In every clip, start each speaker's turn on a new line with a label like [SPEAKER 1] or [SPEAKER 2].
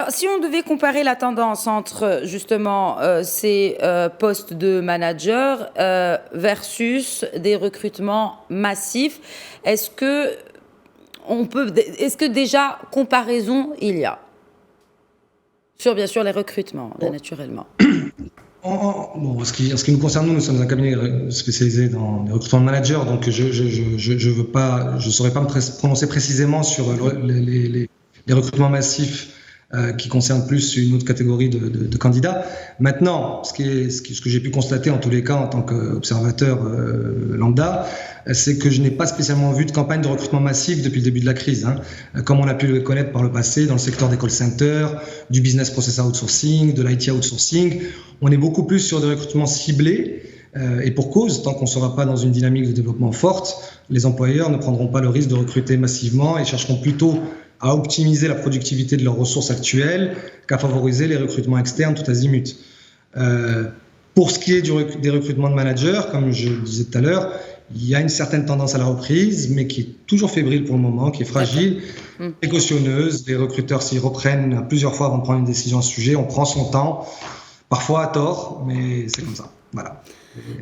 [SPEAKER 1] si on devait comparer la tendance entre justement ces postes de manager versus des recrutements massifs, est-ce que déjà comparaison il y a sur bien sûr les recrutements, naturellement.
[SPEAKER 2] En ce qui nous concerne, nous sommes un cabinet spécialisé dans les recrutements de managers, donc je ne saurais pas me prononcer précisément sur les recrutements massifs qui concernent plus une autre catégorie de candidats. Maintenant, ce que j'ai pu constater en tous les cas en tant qu'observateur lambda, c'est que je n'ai pas spécialement vu de campagne de recrutement massif depuis le début de la crise, comme on a pu le connaître par le passé dans le secteur des call centers, du business process outsourcing, de l'IT outsourcing. On est beaucoup plus sur des recrutements ciblés et pour cause, tant qu'on ne sera pas dans une dynamique de développement forte, les employeurs ne prendront pas le risque de recruter massivement et chercheront plutôt à optimiser la productivité de leurs ressources actuelles qu'à favoriser les recrutements externes tout azimut. Pour ce qui est des recrutements de managers, comme je le disais tout à l'heure, il y a une certaine tendance à la reprise, mais qui est toujours fébrile pour le moment, qui est fragile, précautionneuse. Les recruteurs s'y reprennent plusieurs fois avant de prendre une décision à ce sujet. On prend son temps, parfois à tort, mais c'est comme ça. Voilà.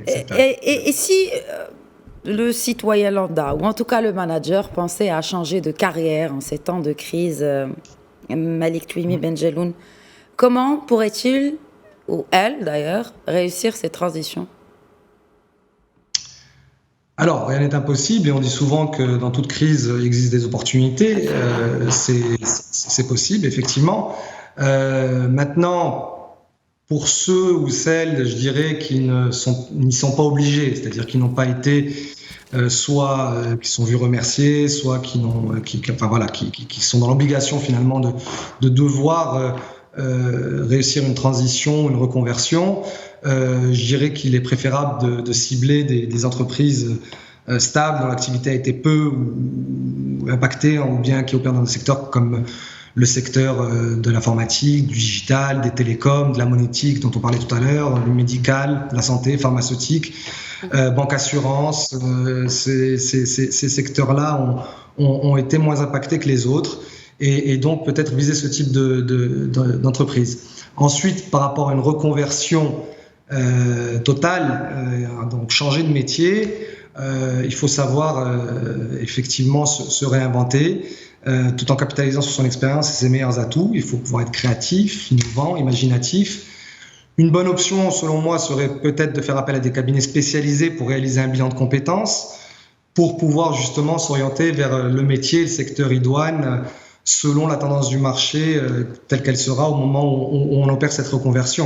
[SPEAKER 1] Et si le citoyen lambda, ou en tout cas le manager, pensait à changer de carrière en ces temps de crise, Malik Touimi Benjeloun, comment pourrait-il, ou elle d'ailleurs, réussir cette transition ?
[SPEAKER 2] Alors, rien n'est impossible et on dit souvent que dans toute crise, il existe des opportunités. C'est possible, effectivement. Maintenant, pour ceux ou celles, je dirais, qui n'y sont pas obligés, c'est-à-dire qui n'ont pas été, soit qui sont vus remercier, soit qui sont dans l'obligation finalement de devoir réussir une transition, une reconversion, je dirais qu'il est préférable de cibler des entreprises stables dont l'activité a été peu ou impactée, ou bien qui opèrent dans des secteurs comme le secteur de l'informatique, du digital, des télécoms, de la monétique dont on parlait tout à l'heure, du médical, de la santé, pharmaceutique, banque assurance. Ces secteurs-là ont été moins impactés que les autres. Et donc peut-être viser ce type d'entreprise. Ensuite, par rapport à une reconversion totale, donc changer de métier, il faut savoir effectivement se réinventer, tout en capitalisant sur son expérience et ses meilleurs atouts. Il faut pouvoir être créatif, innovant, imaginatif. Une bonne option, selon moi, serait peut-être de faire appel à des cabinets spécialisés pour réaliser un bilan de compétences, pour pouvoir justement s'orienter vers le métier, le secteur idoine, selon la tendance du marché telle qu'elle sera au moment où on opère cette reconversion.